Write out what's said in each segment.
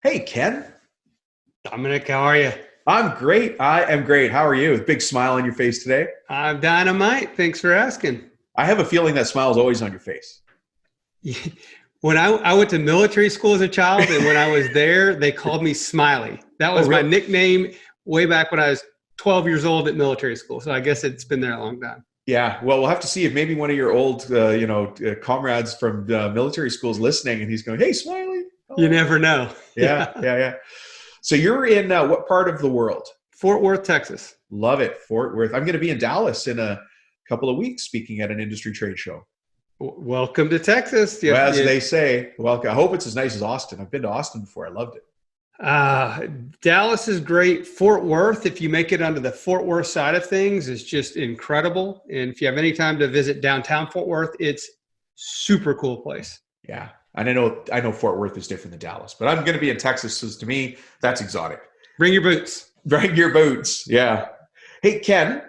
Hey, Ken. Dominic, how are you? I'm great. I am great. How are you? Big smile on your face today. I'm dynamite. Thanks for asking. I have a feeling that smile is always on your face. When I went to military school as a child, and when I was there, they called me Smiley. That Oh, was my really? nickname way back when I was 12 years old at military school. So I guess it's been there a long time. Yeah. Well, we'll have to see if maybe one of your old, comrades from military school is listening, and he's going, "Hey, Smiley, how You are you?" never know. Yeah, Yeah. yeah, yeah. So you're in what part of the world? Fort Worth, Texas. Love it, Fort Worth. I'm going to be in Dallas in a couple of weeks, speaking at an industry trade show. Welcome to Texas. Well, as they say, well, I hope it's as nice as Austin. I've been to Austin before. I loved it. Uh, Dallas is great. Fort Worth, if you make it onto the Fort Worth side of things, is just incredible. And if you have any time to visit downtown Fort Worth, it's super cool place. Yeah. And I know Fort Worth is different than Dallas, but I'm going to be in Texas. So to me, that's exotic. Bring your boots. Bring your boots. Yeah. Hey, Ken,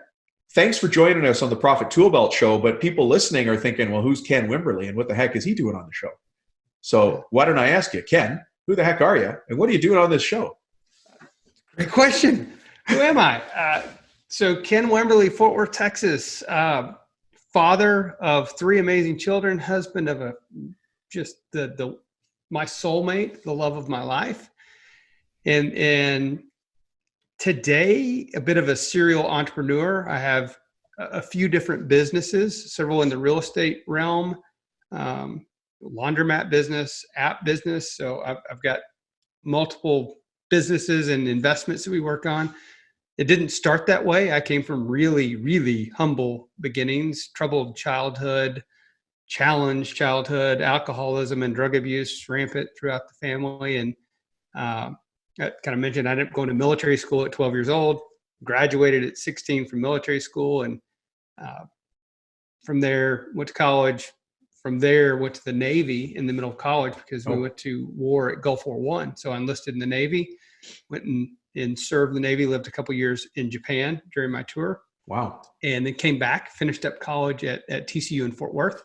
thanks for joining us on the Profit Tool Belt show. But people listening are thinking, well, who's Ken Wimberly and what the heck is he doing on the show? So why don't I ask you, Ken, who the heck are you? And what are you doing on this show? Great question. Who am I? So Ken Wimberly, Fort Worth, Texas, father of three amazing children, husband of a just the my soulmate, the love of my life, and today a bit of a serial entrepreneur. I have a few different businesses, several in the real estate realm, laundromat business, app business. So I've got multiple businesses and investments that we work on. It didn't start that way. I came from really, really humble beginnings, troubled childhood, challenged childhood, alcoholism and drug abuse rampant throughout the family. And I kind of mentioned I ended up going to military school at 12 years old, graduated at 16 from military school, and uh, from there went to college. From there, went to the Navy in the middle of college because we Oh, went to war at Gulf War One. So I enlisted in the Navy, went and served the Navy, lived a couple years in Japan during my tour, wow. and then came back, finished up college at TCU in Fort Worth,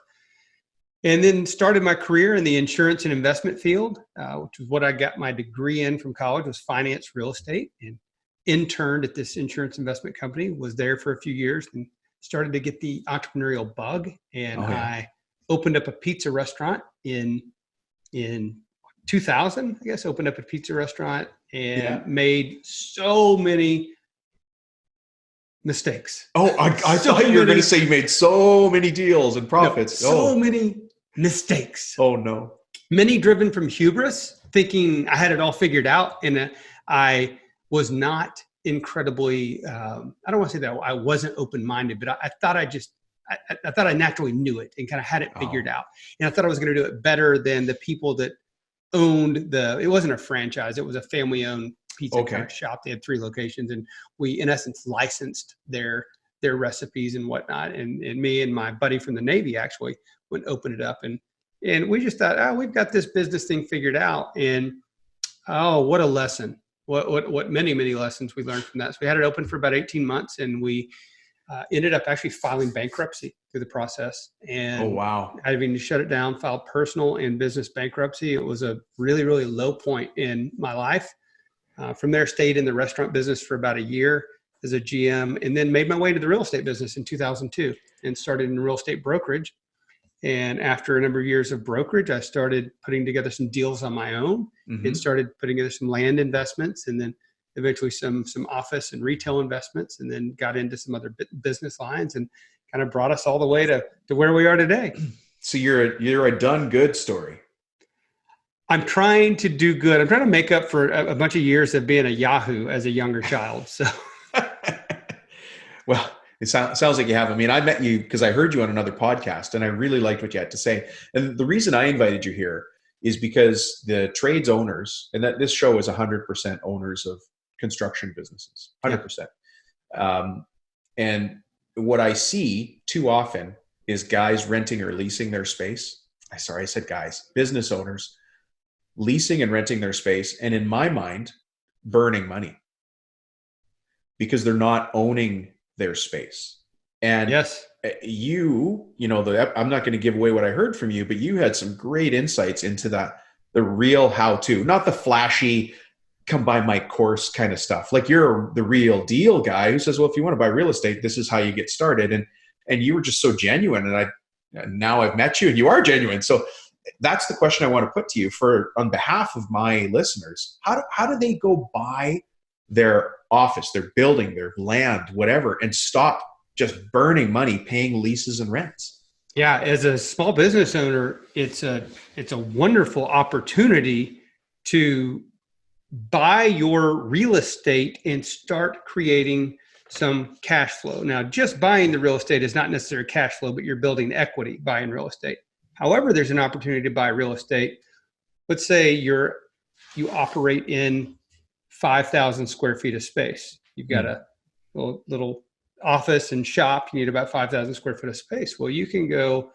and then started my career in the insurance and investment field, which was what I got my degree in from college, was finance real estate, and interned at this insurance investment company, was there for a few years and started to get the entrepreneurial bug. And Oh, yeah. I opened up a pizza restaurant in 2000, I guess, opened up a pizza restaurant Yeah. and made so many mistakes. Oh, I So thought you were going to many, say you made so many deals and no, profits. so Oh, many mistakes. oh no. Many driven from hubris, thinking I had it all figured out. And I was not incredibly, I don't want to say that I wasn't open-minded, but I thought I thought I naturally knew it and kind of had it figured Oh, out. And I thought I was going to do it better than the people that owned it wasn't a franchise. It was a family owned pizza kind okay. of shop. They had three locations, and we in essence licensed their recipes and whatnot. And me and my buddy from the Navy actually went and opened it up, and we just thought, oh, we've got this business thing figured out. And oh, what a lesson. What many lessons we learned from that. So we had it open for about 18 months, and we ended up actually filing bankruptcy through the process, Oh, and wow. having to shut it down, filed personal and business bankruptcy. It was a really, really low point in my life. From there, stayed in the restaurant business for about a year as a GM, and then made my way to the real estate business in 2002 and started in real estate brokerage. And after a number of years of brokerage, I started putting together some deals on my own and Hmm. started putting together some land investments, and then eventually some office and retail investments, and then got into some other business lines, and kind of brought us all the way to where we are today. So you're a done good story. I'm trying to do good. I'm trying to make up for a bunch of years of being a Yahoo as a younger child. So Well, it sounds like you have. I mean, I met you because I heard you on another podcast and I really liked what you had to say. And the reason I invited you here is because the trades owners, and that this show is 100% owners of construction businesses, yeah, 100%. And what I see too often is guys renting or leasing their space. Sorry, I said guys, business owners leasing and renting their space. And in my mind, burning money because they're not owning their space. And yes, I'm not going to give away what I heard from you, but you had some great insights into the real how-to, not the flashy, come buy my course kind of stuff. Like you're the real deal guy who says, well, if you want to buy real estate, this is how you get started. And you were just so genuine. And now I've met you and you are genuine. So that's the question I want to put to you on behalf of my listeners. How do they go buy their office, their building, their land, whatever, and stop just burning money paying leases and rents? Yeah, as a small business owner, it's a wonderful opportunity to buy your real estate and start creating some cash flow. Now, just buying the real estate is not necessarily cash flow, but you're building equity buying real estate. However, there's an opportunity to buy real estate. Let's say you operate in 5,000 square feet of space. You've got a little office and shop. You need about 5,000 square feet of space. Well, you can go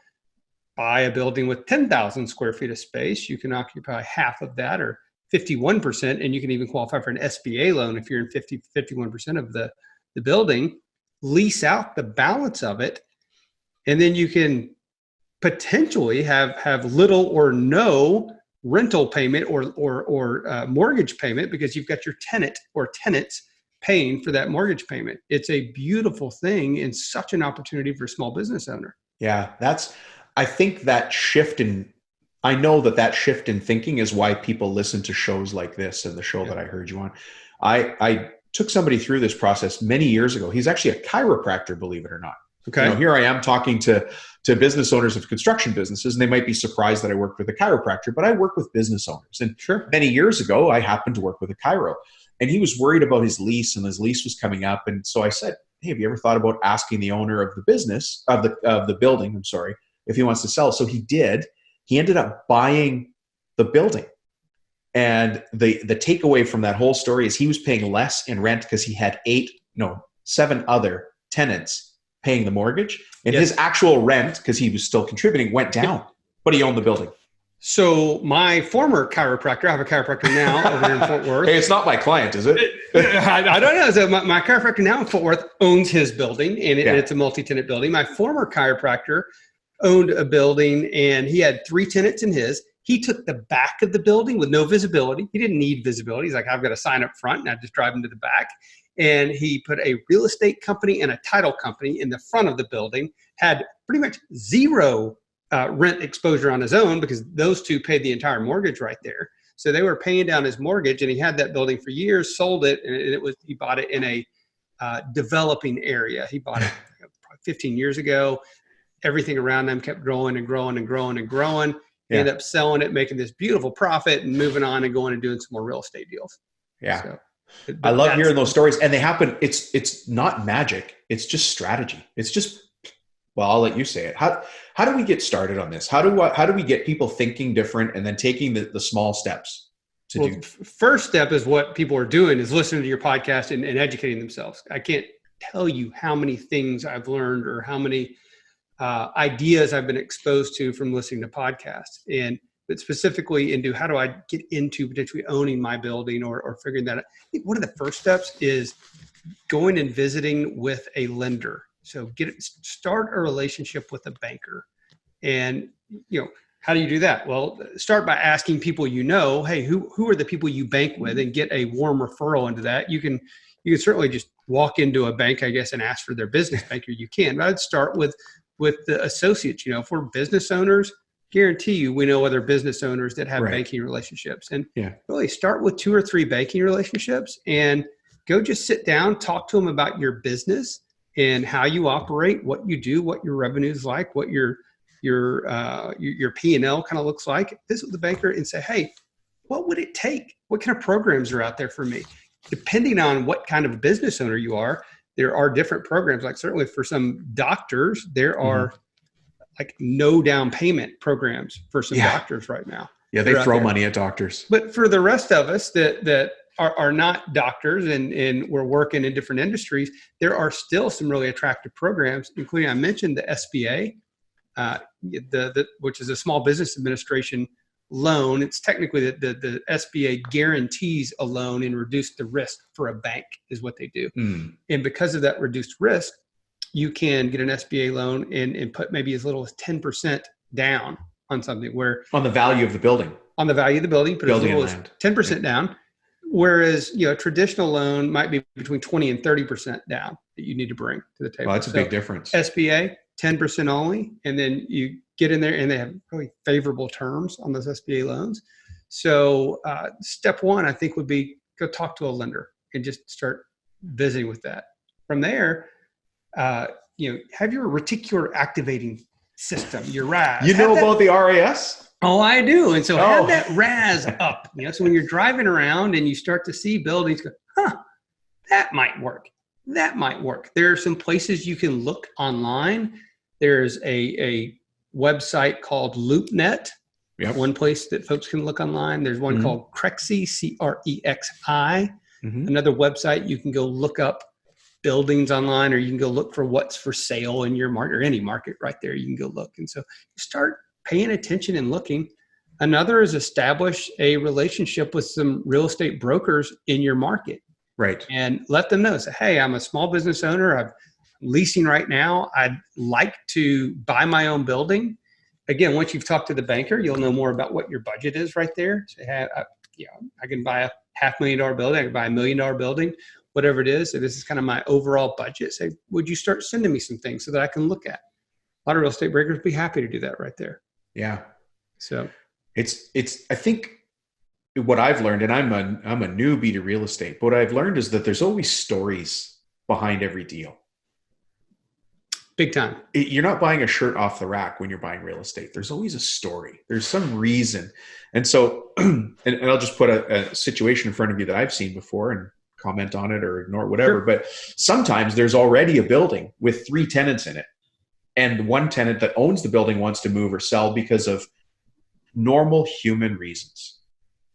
buy a building with 10,000 square feet of space. You can occupy half of that, or 51%, and you can even qualify for an SBA loan if you're in 51% of the building. Lease out the balance of it, and then you can potentially have little or no rental payment or mortgage payment, because you've got your tenant or tenants paying for that mortgage payment. It's a beautiful thing and such an opportunity for a small business owner. Yeah, I think I know that shift in thinking is why people listen to shows like this and the show that I heard you on. I took somebody through this process many years ago. He's actually a chiropractor, believe it or not. Okay. Here I am talking to business owners of construction businesses, and they might be surprised that I work with a chiropractor, but I work with business owners. And many years ago, I happened to work with a chiro, and he was worried about his lease, and his lease was coming up. And so I said, hey, have you ever thought about asking the owner of the business, of the building, if he wants to sell? So he did. He ended up buying the building. And the takeaway from that whole story is he was paying less in rent because he had 7 other tenants paying the mortgage, and his actual rent, because he was still contributing, went down, but he owned the building. So my former chiropractor, I have a chiropractor now over in Fort Worth. Hey, it's not my client, is it? I don't know. So my chiropractor now in Fort Worth owns his building, and it's a multi-tenant building. My former chiropractor owned a building, and he had 3 tenants in his. He took the back of the building with no visibility. He didn't need visibility. He's like, I've got a sign up front, and I just drive him to the back. And he put a real estate company and a title company in the front of the building, had pretty much zero rent exposure on his own, because those 2 paid the entire mortgage right there. So they were paying down his mortgage, and he had that building for years, sold it, and he bought it in a developing area. He bought it 15 years ago. Everything around them kept growing and growing and growing and growing. He ended up selling it, making this beautiful profit, and moving on and going and doing some more real estate deals. Yeah. So, I love hearing those stories, and they happen. It's not magic. It's just strategy. It's just, well, I'll let you say it. How do we get started on this? How do we get people thinking different and then taking the small steps to do? First step is what people are doing is listening to your podcast and educating themselves. I can't tell you how many things I've learned or how many ideas I've been exposed to from listening to podcasts, but specifically into how do I get into potentially owning my building or figuring that out. I think one of the first steps is going and visiting with a lender. So start a relationship with a banker. And, how do you do that? Well, start by asking people, hey, who are the people you bank with, and get a warm referral into that. You can certainly just walk into a bank, I guess, and ask for their business banker. You can, but I'd start with the associates. If we're business owners, guarantee you we know other business owners that have banking relationships, and really start with 2 or 3 banking relationships and go just sit down, talk to them about your business and how you operate, what you do, what your revenue is like, what your P&L kind of looks like. Visit with the banker and say, hey, what would it take? What kind of programs are out there for me? Depending on what kind of business owner you are, there are different programs. Like certainly for some doctors, there are like no down payment programs for some doctors right now. Yeah, they throw money at doctors. But for the rest of us that are not doctors and we're working in different industries, there are still some really attractive programs, including I mentioned the SBA, which is a Small Business Administration loan. It's technically the SBA guarantees a loan and reduce the risk for a bank is what they do. And because of that reduced risk, you can get an SBA loan and put maybe as little as 10% down on something on the value of the building. on the value of the building, put as Building and little as land. 10% down. Whereas, a traditional loan might be between 20 and 30% down that you need to bring to the table. Well, that's a big difference. SBA, 10% only. And then you get in there and they have really favorable terms on those SBA loans. So step one, I think, would be go talk to a lender and just start visiting with that. From there, have your reticular activating system, your RAS. You know about the RAS? Oh, I do. And so have that RAS up. So when you're driving around and you start to see buildings, go, that might work. That might work. There are some places you can look online. There's a website called LoopNet. Yep. One place that folks can look online. There's one called Crexi, CREXI. Another website you can go look up buildings online, or you can go look for what's for sale in your market, or any market right there. You can go look. And so start paying attention and looking. Another is establish a relationship with some real estate brokers in your market. Right. And let them know. Say, hey, I'm a small business owner. I'm leasing right now. I'd like to buy my own building. Again, once you've talked to the banker, you'll know more about what your budget is right there. Say, hey, I can buy a $500,000 building. I can buy $1 million building, whatever it is. So this is kind of my overall budget. Say, would you start sending me some things so that I can look at? A lot of real estate brokers would be happy to do that right there. Yeah. So it's, I think what I've learned, and I'm a newbie to real estate, but what I've learned is that there's always stories behind every deal. Big time. You're not buying a shirt off the rack when you're buying real estate. There's always a story. There's some reason. And so, and I'll just put a situation in front of you that I've seen before and comment on it or ignore it, whatever. Sure. But sometimes there's already a building with 3 tenants in it. And one tenant that owns the building wants to move or sell because of normal human reasons.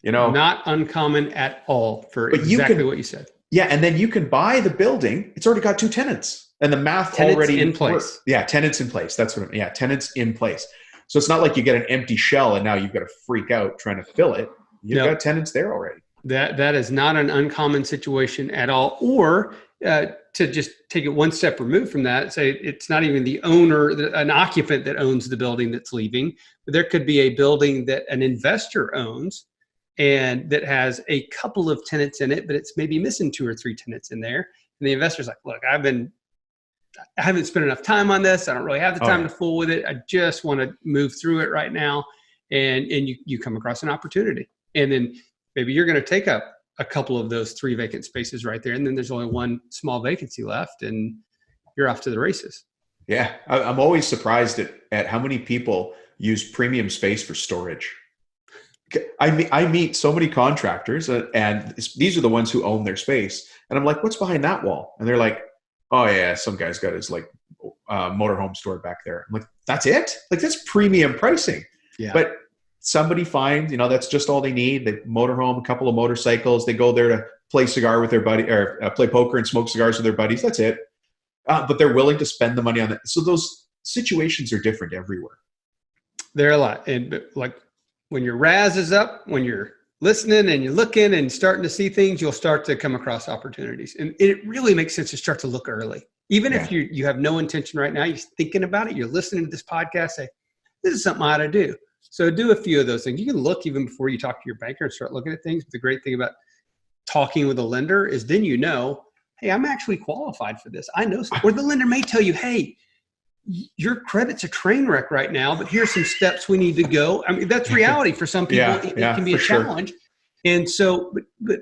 Not uncommon at all for exactly what you said. Yeah. And then you can buy the building. It's already got 2 tenants and the math tenants already in place. Yeah. Tenants in place. That's what tenants in place. So it's not like you get an empty shell and now you've got to freak out trying to fill it. You've got tenants there already. That is not an uncommon situation at all. Or to just take it one step removed from that, say it's not even the owner, an occupant that owns the building that's leaving, but there could be a building that an investor owns and that has a couple of tenants in it, but it's maybe missing 2 or 3 tenants in there. And the investor's like, look, I haven't spent enough time on this. I don't really have the time to fool with it. I just want to move through it right now. And you come across an opportunity. And then maybe you're going to take up a couple of those 3 vacant spaces right there. And then there's only 1 small vacancy left and you're off to the races. Yeah. I'm always surprised at how many people use premium space for storage. I meet so many contractors and these are the ones who own their space. And I'm like, what's behind that wall? And they're like, oh yeah, some guy's got his motorhome store back there. I'm like, that's it? Like that's premium pricing. Yeah. But somebody finds, that's just all they need. They motorhome, a couple of motorcycles. They go there to play cigar with their buddy or play poker and smoke cigars with their buddies. That's it. But they're willing to spend the money on that. So those situations are different everywhere. There are a lot. And like when your RAS is up, when you're listening and you're looking and starting to see things, you'll start to come across opportunities. And it really makes sense to start to look early. Even if you have no intention right now, you're thinking about it, you're listening to this podcast, say, this is something I ought to do. So do a few of those things. You can look even before you talk to your banker and start looking at things. But the great thing about talking with a lender is then hey, I'm actually qualified for this. I know. Or the lender may tell you, hey, your credit's a train wreck right now, but here's some steps we need to go. I mean, that's reality for some people. It can be a challenge. Sure. And so, but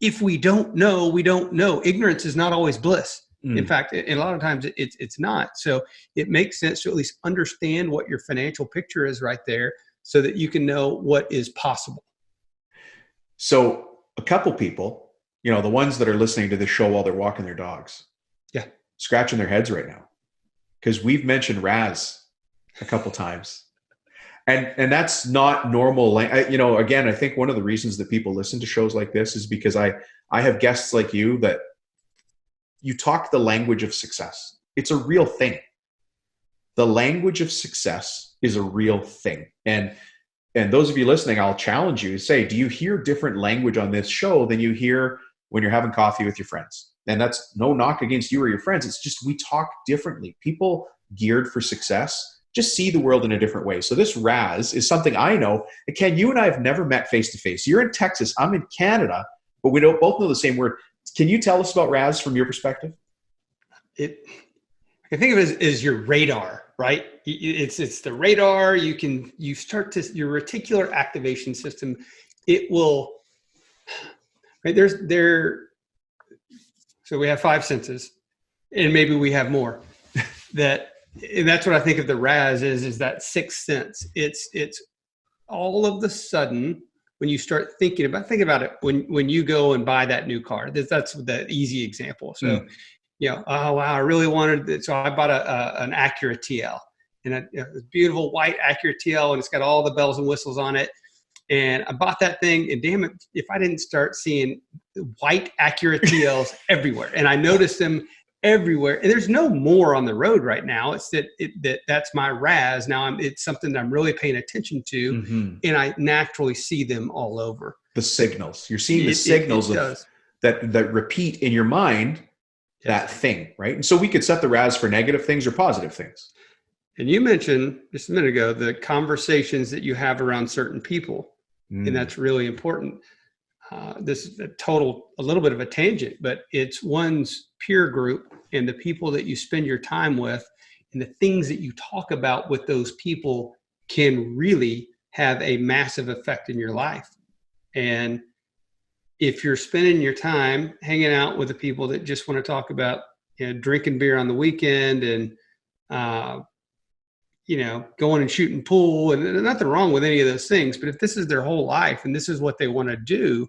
if we don't know, we don't know. Ignorance is not always bliss. In fact, and a lot of times it's not. So it makes sense to at least understand what your financial picture is right there so that you can know what is possible. So a couple people, the ones that are listening to this show while they're walking their dogs, scratching their heads right now. Because we've mentioned RAS a couple times. And that's not normal. Again, I think one of the reasons that people listen to shows like this is because I have guests like you that you talk the language of success. It's a real thing. The language of success is a real thing. And those of you listening, I'll challenge you to say, do you hear different language on this show than you hear when you're having coffee with your friends? And that's no knock against you or your friends. It's just we talk differently. People geared for success just see the world in a different way. So this Raz is something I know. And Ken, you and I have never met face to face. You're in Texas, I'm in Canada, but we don't both know the same word. Can you tell us about Raz from your perspective? I think of it as your radar, right? It's the radar. You start to your reticular activation system. It will, right? So we have 5 senses, and maybe we have more. And that's what I think of the Raz is that 6th sense. It's all of the sudden when you start think about it when you go and buy that new car. That's the easy example. So. Oh wow, I really wanted it. So I bought an Acura TL, and a beautiful white Acura TL, and it's got all the bells and whistles on it. And I bought that thing, and damn it, if I didn't start seeing white Acura TLs everywhere, and I noticed them everywhere. And there's no more on the road right now. It's that's my Raz. Now it's something that I'm really paying attention to, and I naturally see them all over. The signals. You're seeing the signals that repeat in your mind. That thing, right? And so we could set the Raz for negative things or positive things. And you mentioned just a minute ago the conversations that you have around certain people, and that's really important. This is a little bit of a tangent, but it's one's peer group and the people that you spend your time with, and the things that you talk about with those people can really have a massive effect in your life. And if you're spending your time hanging out with the people that just want to talk about, drinking beer on the weekend and, going and shooting pool, and nothing wrong with any of those things, but if this is their whole life and this is what they want to do,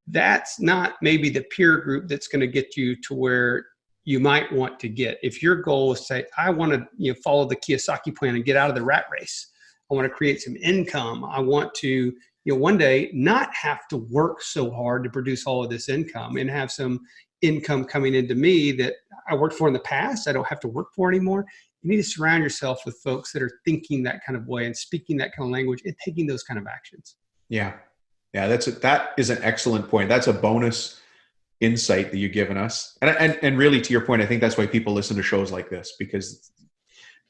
that's not maybe the peer group that's going to get you to where you might want to get. If your goal is to say, I want to follow the Kiyosaki plan and get out of the rat race. I want to create some income. I want to one day not have to work so hard to produce all of this income and have some income coming into me that I worked for in the past. I don't have to work for anymore. You need to surround yourself with folks that are thinking that kind of way and speaking that kind of language and taking those kind of actions. Yeah. That is an excellent point. That's a bonus insight that you've given us. And really to your point, I think that's why people listen to shows like this, because,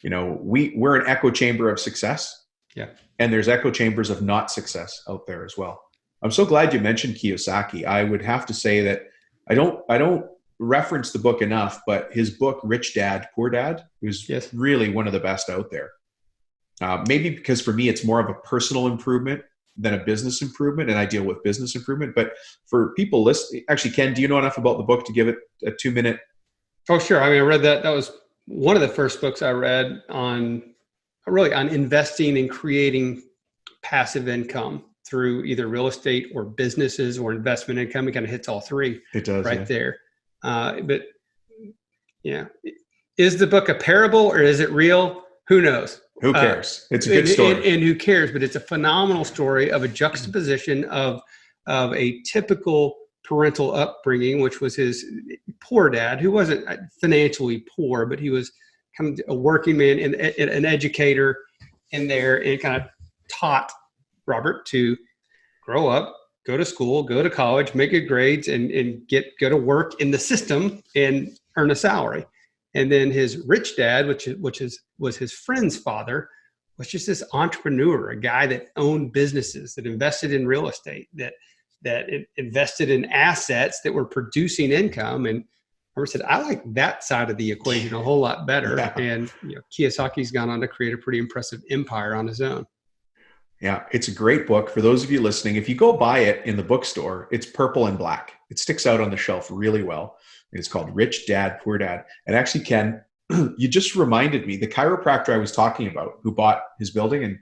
we're an echo chamber of success. Yeah. And there's echo chambers of not success out there as well. I'm so glad you mentioned Kiyosaki. I would have to say that I don't reference the book enough, but his book, Rich Dad, Poor Dad, is really one of the best out there. Maybe because for me, it's more of a personal improvement than a business improvement, and I deal with business improvement. But for people listening, actually, Ken, do you know enough about the book to give it a 2-minute? Oh, sure. I read that. That was one of the first books I read on investing and creating passive income through either real estate or businesses or investment income. It kind of hits all three. It does, right there. But is the book a parable or is it real? Who knows? Who cares? It's a good story. And who cares? But it's a phenomenal story of a juxtaposition of a typical parental upbringing, which was his poor dad, who wasn't financially poor, but he was kind of a working man and an educator in there, and kind of taught Robert to grow up, go to school, go to college, make good grades, and go to work in the system and earn a salary. And then his rich dad, which was his friend's father, was just this entrepreneur, a guy that owned businesses, that invested in real estate, that invested in assets that were producing income. And Robert said, I like that side of the equation a whole lot better. Yeah. And Kiyosaki's gone on to create a pretty impressive empire on his own. Yeah, it's a great book. For those of you listening, if you go buy it in the bookstore, it's purple and black. It sticks out on the shelf really well. It's called Rich Dad, Poor Dad. And actually, Ken, you just reminded me, the chiropractor I was talking about who bought his building and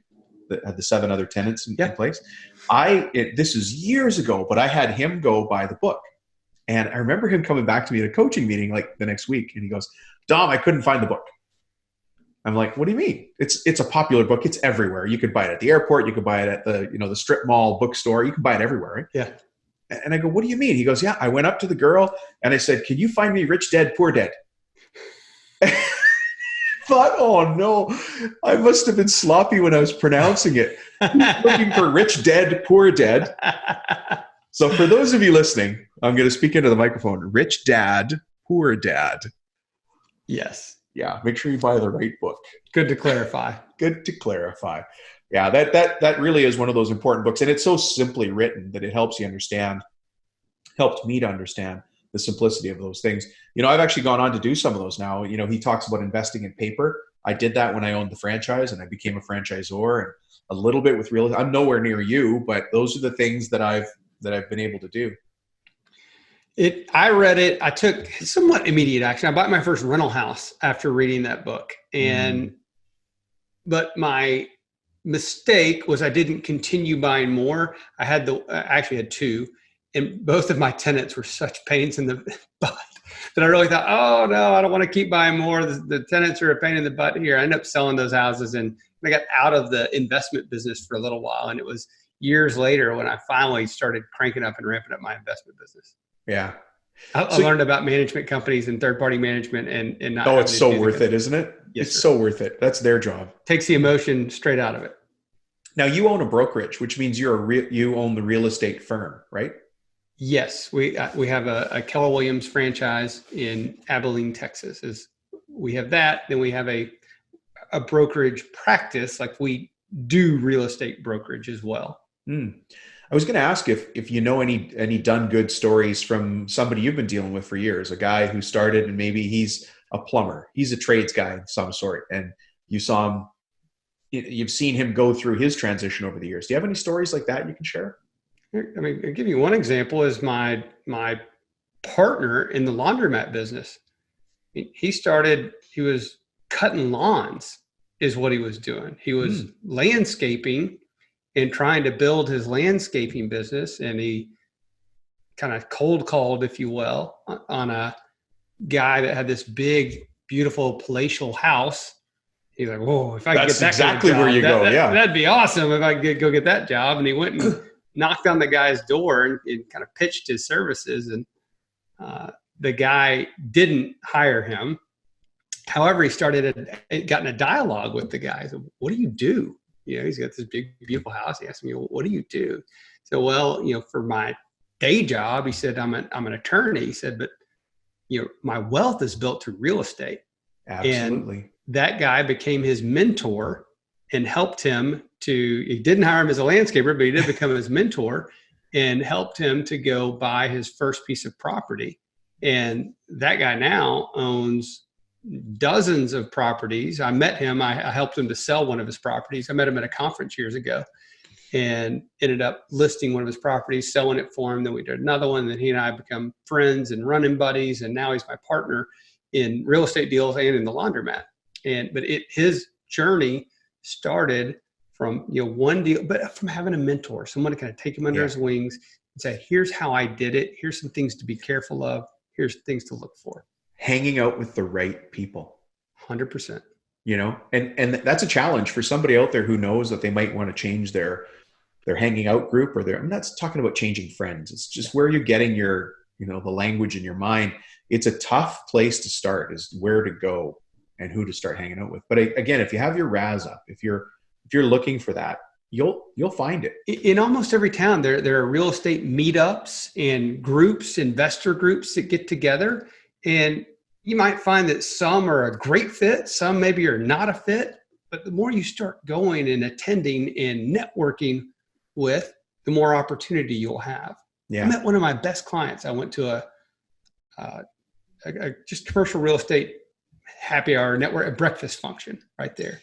had the 7 other tenants in place. This is years ago, but I had him go buy the book. And I remember him coming back to me at a coaching meeting like the next week. And he goes, Dom, I couldn't find the book. I'm like, what do you mean? It's a popular book. It's everywhere. You could buy it at the airport. You could buy it at the strip mall bookstore. You can buy it everywhere, right? Yeah. And I go, what do you mean? He goes, yeah, I went up to the girl and I said, can you find me Rich Dad, Poor Dad? Thought, oh no, I must have been sloppy when I was pronouncing it. Looking for Rich Dad, Poor Dad. So for those of you listening, I'm going to speak into the microphone. Rich Dad, Poor Dad. Yes. Yeah, make sure you buy the right book. Good to clarify. Good to clarify. Yeah, that really is one of those important books, and it's so simply written that it helps you understand, helped me to understand the simplicity of those things. I've actually gone on to do some of those now. He talks about investing in paper. I did that when I owned the franchise and I became a franchisor, and a little bit with real estate. I'm nowhere near you, but those are the things that I've been able to do. I read it. I took somewhat immediate action. I bought my first rental house after reading that book. But my mistake was I didn't continue buying more. I actually had two, and both of my tenants were such pains in the butt that I really thought, oh no, I don't want to keep buying more. The tenants are a pain in the butt here. I ended up selling those houses, and I got out of the investment business for a little while. And it was years later when I finally started cranking up and ramping up my investment business. Yeah. I learned about management companies and third-party management and not. Oh, it's so worth it, isn't it? Yes, it's sir. so worth it. That's their job. Takes the emotion straight out of it. Now you own a brokerage, which means you own the real estate firm, right? Yes, we have a Keller Williams franchise in Abilene, Texas. We have that. Then we have a brokerage practice, like we do real estate brokerage as well. I was going to ask if you know any done good stories from somebody you've been dealing with for years, a guy who started and maybe he's a plumber, he's a trades guy of some sort, and you've seen him go through his transition over the years. Do you have any stories like that you can share? I mean, I'll give you one example is my partner in the laundromat business. He was cutting lawns is what he was doing. He was landscaping and trying to build his landscaping business. And he kind of cold called, if you will, on a guy that had this big, beautiful palatial house. He's like, whoa, if I could get that exactly kind of job, where you go. Yeah. That'd be awesome if I could go get that job. And he went and knocked on the guy's door and kind of pitched his services. And the guy didn't hire him. However, he got in a dialogue with the guy. So, what do you do? He's got this big, beautiful house. He asked me, what do you do? So, well, for my day job, he said, I'm an attorney. He said, but, my wealth is built through real estate. Absolutely. And that guy became his mentor and helped him he didn't hire him as a landscaper, but he did become his mentor and helped him to go buy his first piece of property. And that guy now owns dozens of properties. I met him. I helped him to sell one of his properties. I met him at a conference years ago and ended up listing one of his properties, selling it for him. Then we did another one. Then he and I become friends and running buddies. And now he's my partner in real estate deals and in the laundromat. But his journey started from one deal, but from having a mentor, someone to kind of take him under his wings and say, here's how I did it. Here's some things to be careful of. Here's things to look for. Hanging out with the right people. 100%. And that's a challenge for somebody out there who knows that they might want to change their hanging out group I'm not talking about changing friends. It's just where you're getting your, the language in your mind. It's a tough place to start, is where to go and who to start hanging out with. But again, if you have your RAS up, if you're looking for that, you'll find it. In almost every town, there are real estate meetups and groups, investor groups that get together. And you might find that some are a great fit, some maybe are not a fit. But the more you start going and attending and networking with, the more opportunity you'll have. Yeah. I met one of my best clients. I went to a just commercial real estate happy hour network, a breakfast function right there.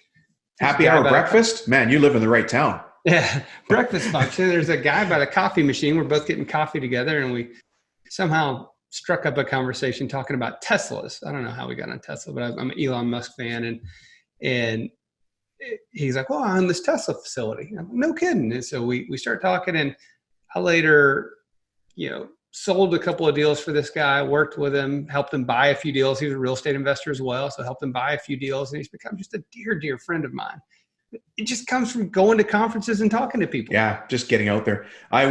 Happy hour breakfast? Man, you live in the right town. Yeah, breakfast function. There's a guy by the coffee machine. We're both getting coffee together, and we somehow struck up a conversation talking about Teslas. I don't know how we got on Tesla, but I'm an Elon Musk fan. And he's like, well, I'm in this Tesla facility. I'm like, no kidding. And so we start talking, and I later, sold a couple of deals for this guy, worked with him, helped him buy a few deals. He was a real estate investor as well. So helped him buy a few deals, and he's become just a dear, dear friend of mine. It just comes from going to conferences and talking to people. Yeah, just getting out there. I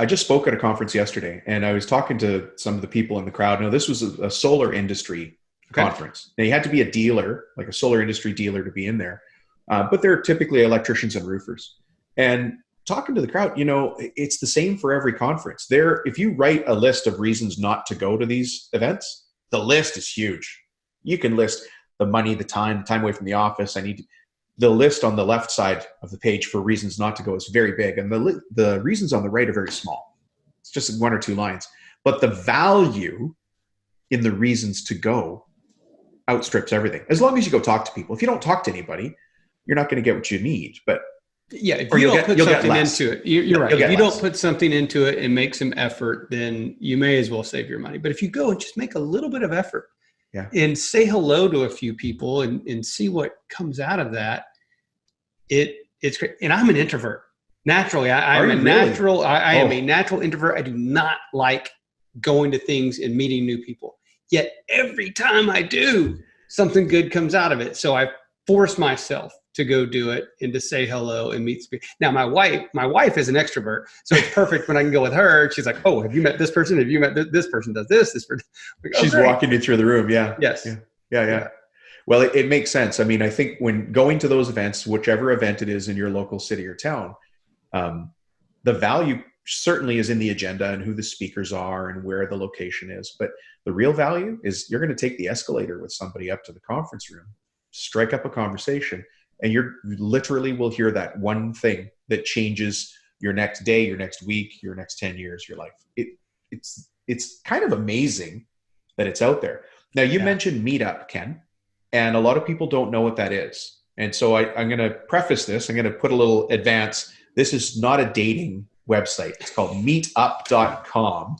just spoke at a conference yesterday, and I was talking to some of the people in the crowd. Now, this was a solar industry conference. Now, you had to be a dealer, like a solar industry dealer, to be in there. But they're typically electricians and roofers. And talking to the crowd, it's the same for every conference. If you write a list of reasons not to go to these events, the list is huge. You can list the money, the time away from the office. I need the list on the left side of the page for reasons not to go is very big. And the reasons on the right are very small. It's just 1 or 2 lines. But the value in the reasons to go outstrips everything. As long as you go talk to people. If you don't talk to anybody, you're not going to get what you need. But yeah, if you don't put something into it, you're right. If you don't put something into it and make some effort, then you may as well save your money. But if you go and just make a little bit of effort, and say hello to a few people and see what comes out of that, it's great. And I'm an introvert. Naturally, I am a natural introvert. I do not like going to things and meeting new people. Yet every time I do, something good comes out of it. So I force myself to go do it and to say hello and meet people. Now, my wife is an extrovert, so it's perfect when I can go with her. She's like, "Oh, have you met this person? Have you met this person? Does this person?" Like, she's walking you through the room. Yeah. Yes. Yeah. Well, it makes sense. I mean, I think when going to those events, whichever event it is in your local city or town, the value certainly is in the agenda and who the speakers are and where the location is. But the real value is you're going to take the escalator with somebody up to the conference room, strike up a conversation, and you literally will hear that one thing that changes your next day, your next week, your next 10 years, your life. It's kind of amazing that it's out there. Now, you mentioned Meetup, Ken, and a lot of people don't know what that is. And so I'm going to preface this. I'm going to put a little advance. This is not a dating website. It's called meetup.com.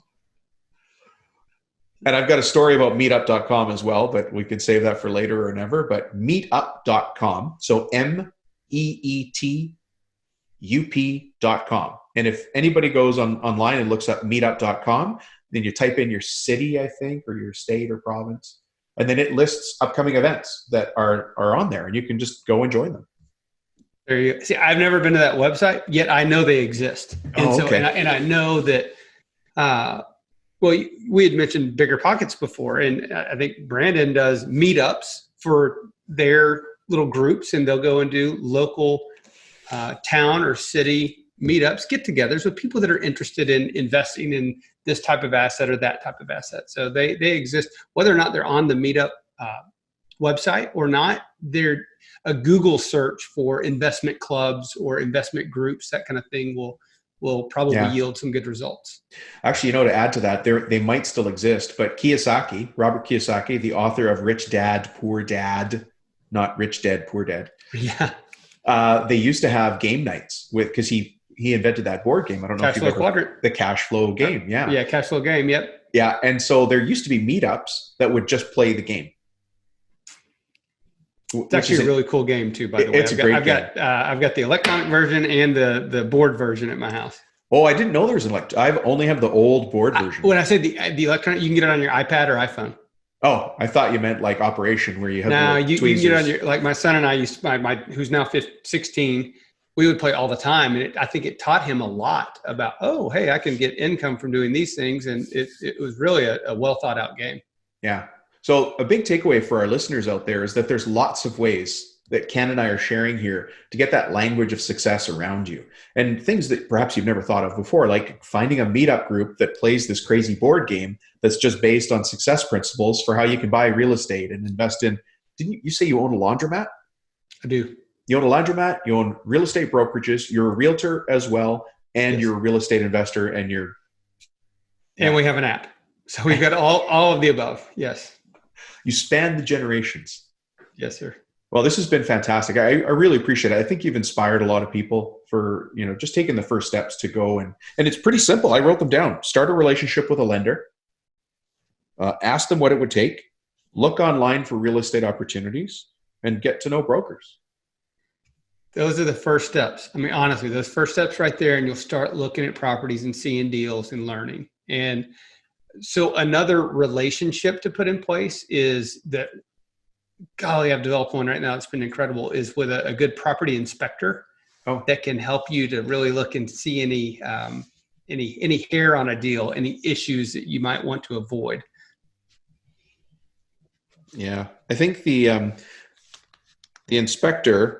And I've got a story about meetup.com as well, but we could save that for later or never. But meetup.com. So meetup.com. And if anybody goes online and looks up meetup.com, then you type in your city, I think, or your state or province. And then it lists upcoming events that are on there, and you can just go and join them. There you go. See, I've never been to that website, yet I know they exist. And and I know that, well, we had mentioned Bigger Pockets before, and I think Brandon does meetups for their little groups, and they'll go and do local town or city meetups, get-togethers with people that are interested in investing in this type of asset or that type of asset. So they exist, whether or not they're on the Meetup website or not. They're a Google search for investment clubs or investment groups, that kind of thing will probably yield some good results. Actually, to add to that, they might still exist, but Robert Kiyosaki, the author of Rich Dad, Poor Dad, not Rich Dad, Poor Dad. Yeah. They used to have game nights because he invented that board game. I don't know if you've ever heard the cash flow game. Yeah. Yeah. Cash flow game. Yep. Yeah. And so there used to be meetups that would just play the game. It's actually a really cool game too, by the way. It's a great game. I've got the electronic version and the board version at my house. Oh, I didn't know there was an I only have the old board version. When I say the electronic, you can get it on your iPad or iPhone. Oh, I thought you meant like Operation where you have you can get it on your, like my son and I used to, who's now 16, we would play all the time. And I think it taught him a lot about, oh, hey, I can get income from doing these things. And it was really a well thought out game. Yeah. So a big takeaway for our listeners out there is that there's lots of ways that Ken and I are sharing here to get that language of success around you, and things that perhaps you've never thought of before, like finding a meetup group that plays this crazy board game that's just based on success principles for how you can buy real estate and invest in. Didn't you say you own a laundromat? I do. You own a laundromat, you own real estate brokerages, you're a realtor as well, and you're a real estate investor, and and we have an app. So we've got all of the above. Yes. You span the generations. Yes, sir. Well, this has been fantastic. I really appreciate it. I think you've inspired a lot of people for, just taking the first steps to go. And it's pretty simple. I wrote them down. Start a relationship with a lender. Ask them what it would take. Look online for real estate opportunities and get to know brokers. Those are the first steps. I mean, honestly, those first steps right there, and you'll start looking at properties and seeing deals and learning. And so another relationship to put in place is that, golly, I've developed one right now. It's been incredible, is with a good property inspector that can help you to really look and see any hair on a deal, any issues that you might want to avoid. Yeah. I think the inspector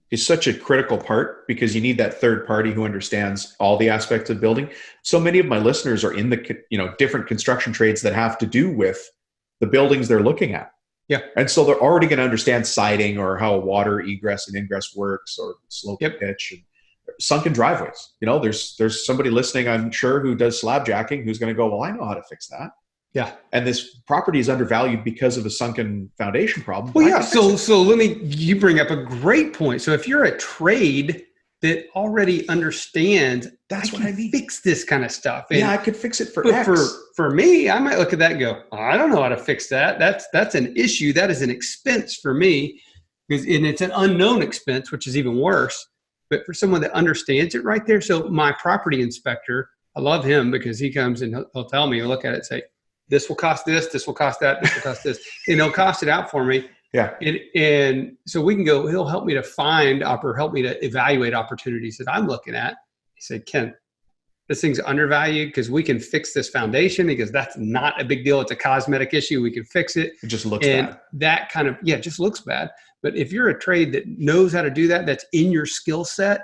is such a critical part, because you need that third party who understands all the aspects of building. So many of my listeners are in the different construction trades that have to do with the buildings they're looking at. Yeah. And so they're already going to understand siding or how water egress and ingress works, or slope Yep. pitch and sunken driveways. There's somebody listening, I'm sure, who does slab jacking who's going to go, well, I know how to fix that. Yeah. And this property is undervalued because of a sunken foundation problem. Well, yeah. So you bring up a great point. So if you're a trade that already understands, that's what I mean. Fix this kind of stuff. And I could fix it for X. For me, I might look at that and go, I don't know how to fix that. That's an issue. That is an expense for me, and it's an unknown expense, which is even worse. But for someone that understands it right there. So my property inspector, I love him because he comes and he'll tell me, he'll look at it and say, this will cost this will cost that, this will cost this, and he'll cost it out for me. Yeah. And so we can go, he'll help me to find or help me to evaluate opportunities that I'm looking at. He said, Ken, this thing's undervalued because we can fix this foundation, because that's not a big deal. It's a cosmetic issue. We can fix it. It just looks bad. That kind of, it just looks bad. But if you're a trade that knows how to do that, that's in your skill set,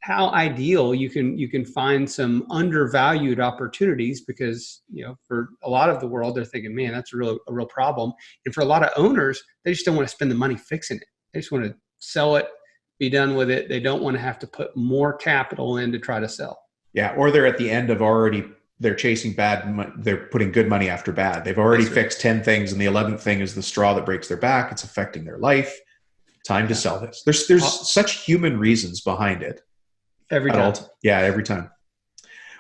how ideal you can find some undervalued opportunities, because for a lot of the world they're thinking, man, that's a real problem. And for a lot of owners, they just don't want to spend the money fixing it. They just want to sell it, be done with it. They don't want to have to put more capital in to try to sell. Yeah, or they're at the end of they're chasing bad, they're putting good money after bad. They've already fixed 10 things, and the 11th thing is the straw that breaks their back. It's affecting their life. Time to sell this. There's such human reasons behind it. Every time. Every time.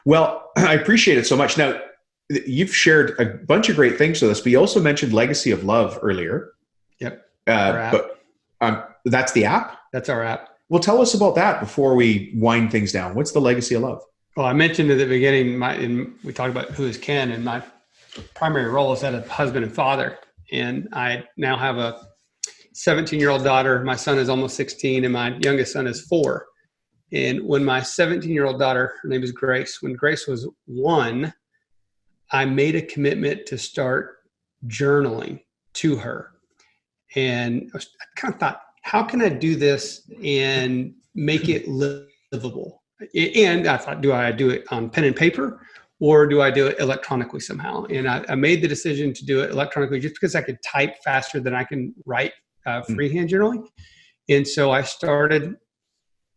Well, I appreciate it so much. Now, you've shared a bunch of great things with us, but you also mentioned Legacy of Love earlier. Yep. But that's the app? That's our app. Well, tell us about that before we wind things down. What's the Legacy of Love? Well, I mentioned at the beginning, we talked about who is Ken, and my primary role is that of husband and father. And I now have a 17-year-old daughter. My son is almost 16, and my youngest son is 4. And when my 17-year-old daughter, her name is Grace, when Grace was 1, I made a commitment to start journaling to her. And I kind of thought, how can I do this and make it livable? And I thought, do I do it on pen and paper, or do I do it electronically somehow? And I made the decision to do it electronically just because I could type faster than I can write freehand journaling. And so I started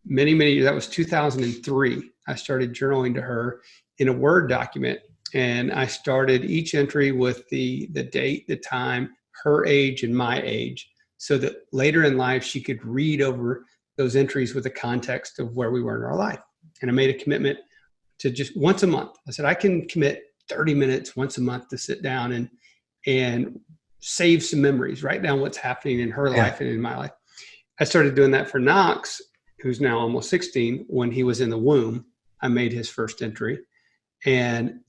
many, that was 2003. I started journaling to her in a Word document. And I started each entry with the date, the time, her age, and my age, so that later in life she could read over those entries with the context of where we were in our life. And I made a commitment to just once a month. I said, I can commit 30 minutes once a month to sit down and save some memories, write down what's happening in her life and in my life. I started doing that for Knox, who's now almost 16. When he was in the womb, I made his first entry. And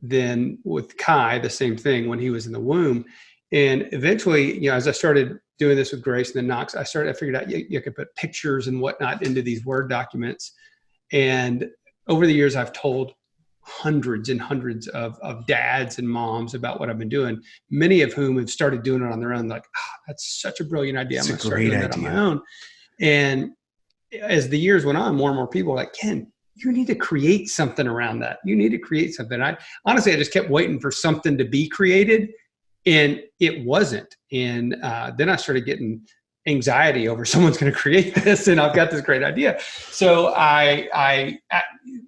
then with Kai, the same thing, when he was in the womb. And eventually, as I started doing this with Grace and then Knox, I figured out you could put pictures and whatnot into these Word documents. And over the years, I've told hundreds and hundreds of dads and moms about what I've been doing, many of whom have started doing it on their own. Like, that's such a brilliant idea. I'm going to start doing that on my own. And as the years went on, more and more people were like, Ken, you need to create something around that. You need to create something. I just kept waiting for something to be created, and it wasn't. And then I started getting anxiety over someone's going to create this, and I've got this great idea. So I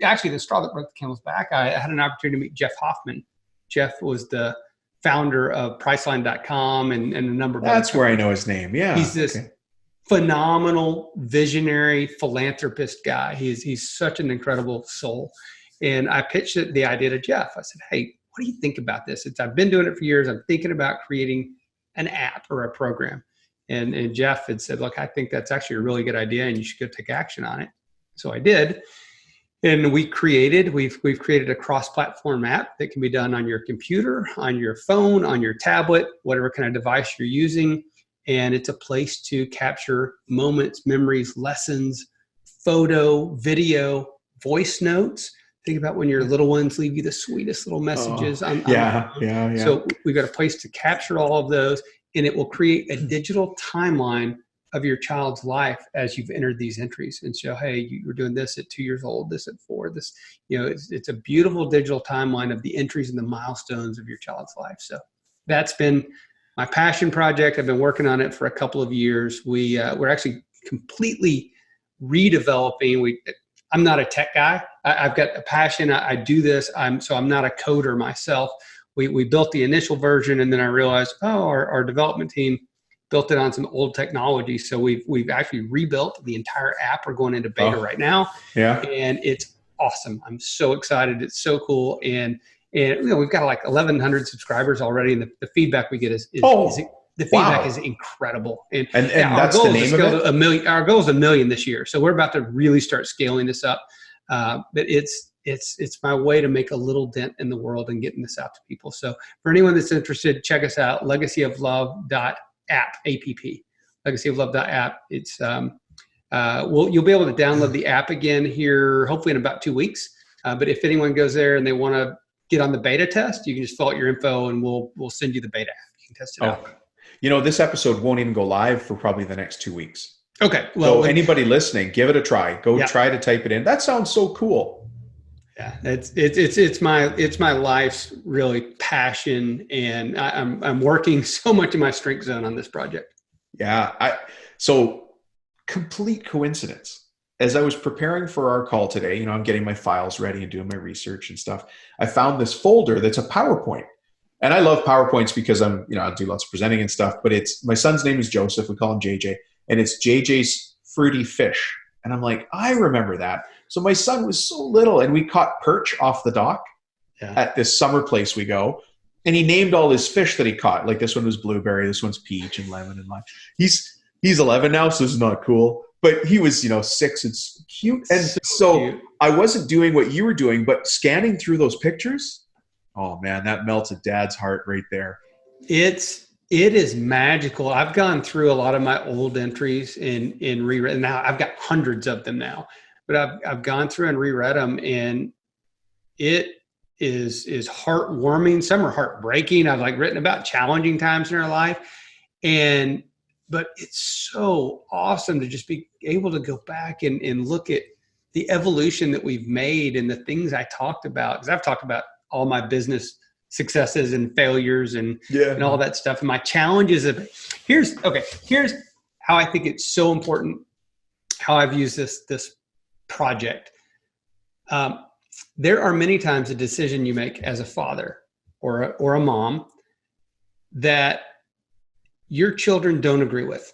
actually, the straw that broke the camel's back, I had an opportunity to meet Jeff Hoffman. Jeff was the founder of Priceline.com and a number of That's where I know his name. Yeah. He's this phenomenal, visionary, philanthropist guy. He's such an incredible soul. And I pitched the idea to Jeff. I said, hey, what do you think about this? I've been doing it for years. I'm thinking about creating an app or a program. And Jeff had said, look, I think that's actually a really good idea, and you should go take action on it. So I did. And we've created a cross-platform app that can be done on your computer, on your phone, on your tablet, whatever kind of device you're using. And it's a place to capture moments, memories, lessons, photo, video, voice notes. Think about when your little ones leave you the sweetest little messages. Yeah. So we've got a place to capture all of those, and it will create a digital timeline of your child's life as you've entered these entries, and show, hey, you were doing this at 2 years old, this at 4, this, it's a beautiful digital timeline of the entries and the milestones of your child's life. So that's been my passion project. I've been working on it for a couple of years. We're actually completely redeveloping. I'm not a tech guy. I've got a passion. I do this. I'm not a coder myself. We built the initial version, and then I realized, our development team built it on some old technology. So we've actually rebuilt the entire app. We're going into beta right now. Yeah. And it's awesome. I'm so excited. It's so cool. And we've got like 1,100 subscribers already, and the feedback we get is incredible. And that's the name of it? $1 million. Our goal is $1 million this year. So we're about to really start scaling this up. But it's my way to make a little dent in the world and getting this out to people. So for anyone that's interested, check us out, legacyoflove.app, A-P-P, legacyoflove.app. It's, you'll be able to download the app again here, hopefully in about 2 weeks. But if anyone goes there and they want to get on the beta test, you can just fill out your info and we'll send you the beta app. You can test it out. This episode won't even go live for probably the next 2 weeks. Okay. Well, so anybody listening, give it a try. Try to type it in. That sounds so cool. Yeah, it's my life's really passion, and I'm working so much in my strength zone on this project. Yeah. So complete coincidence. As I was preparing for our call today, I'm getting my files ready and doing my research and stuff. I found this folder that's a PowerPoint. And I love PowerPoints because I do lots of presenting and stuff, but my son's name is Joseph. We call him JJ, and it's JJ's Fruity Fish. And I'm like, I remember that. So my son was so little, and we caught perch off the dock at this summer place we go. And he named all his fish that he caught. Like this one was blueberry, this one's peach and lemon and lime. He's 11 now, so this is not cool. But he was, 6. It's cute. And so cute. I wasn't doing what you were doing, but scanning through those pictures. Oh man, that melted Dad's heart right there. It is magical. I've gone through a lot of my old entries and reread. Now I've got hundreds of them now, but I've gone through and reread them, and it is heartwarming. Some are heartbreaking. I've written about challenging times in our life, but it's so awesome to just be able to go back and look at the evolution that we've made and the things I talked about. Because I've talked about all my business successes and failures and all that stuff. And my challenges here's how I think it's so important, how I've used this project. There are many times a decision you make as a father or a mom that your children don't agree with.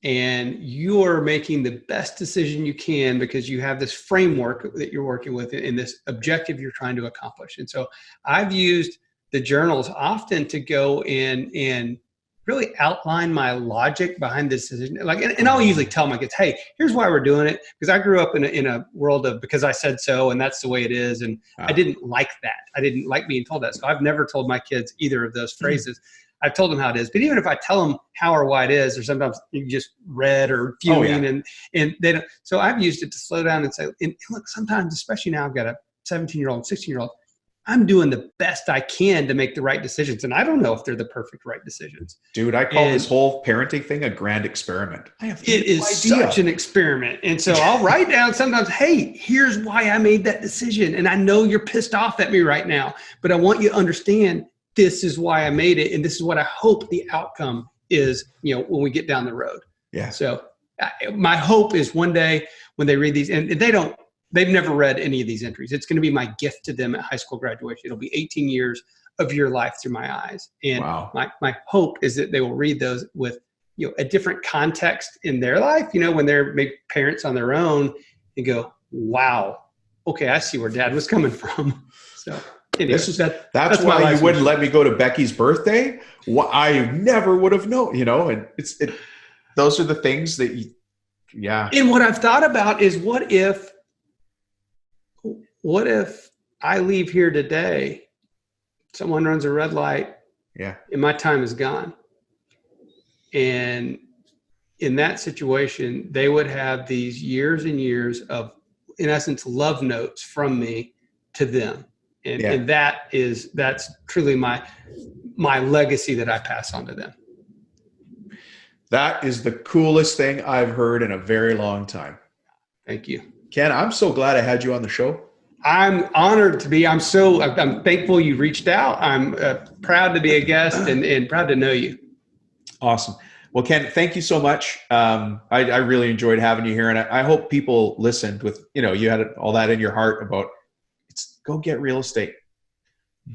And you're making the best decision you can because you have this framework that you're working with and this objective you're trying to accomplish. And so I've used the journals often to go in and really outline my logic behind this decision. And I'll usually tell my kids, hey, here's why we're doing it. Because I grew up in a world of because I said so and that's the way it is. And I didn't like that. I didn't like being told that. So I've never told my kids either of those phrases. I've told them how it is, but even if I tell them how or why it is, or sometimes you just read or fuming and they don't. So I've used it to slow down and say, and look, sometimes, especially now I've got a 17-year-old, 16-year-old, I'm doing the best I can to make the right decisions. And I don't know if they're the perfect right decisions. Dude, I call this whole parenting thing a grand experiment. It is such an experiment. And so I'll write down sometimes, hey, here's why I made that decision. And I know you're pissed off at me right now, but I want you to understand this is why I made it. And this is what I hope the outcome is, when we get down the road. Yeah. So my hope is one day when they read these, and they've never read any of these entries. It's going to be my gift to them at high school graduation. It'll be 18 years of your life through my eyes. And my hope is that they will read those with, a different context in their life, when they're maybe parents on their own and go, wow, okay, I see where Dad was coming from. So. Anyway, that's why you wouldn't let me go to Becky's birthday. I never would have known, and those are the things that And what I've thought about is what if I leave here today, someone runs a red light, and my time is gone. And in that situation, they would have these years and years of, in essence, love notes from me to them. And that's truly my legacy that I pass on to them. That is the coolest thing I've heard in a very long time. Thank you. Ken, I'm so glad I had you on the show. I'm honored to be. I'm thankful you reached out. I'm proud to be a guest and proud to know you. Awesome. Well, Ken, thank you so much. I really enjoyed having you here, and I hope people listened with, you had all that in your heart about go get real estate.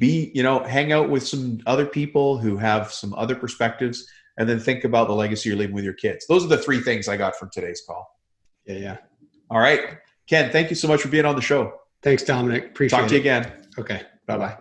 Hang out with some other people who have some other perspectives, and then think about the legacy you're leaving with your kids. Those are the three things I got from today's call. Yeah. All right. Ken, thank you so much for being on the show. Thanks, Dominic. Appreciate it. Talk to you again. Okay. Bye-bye.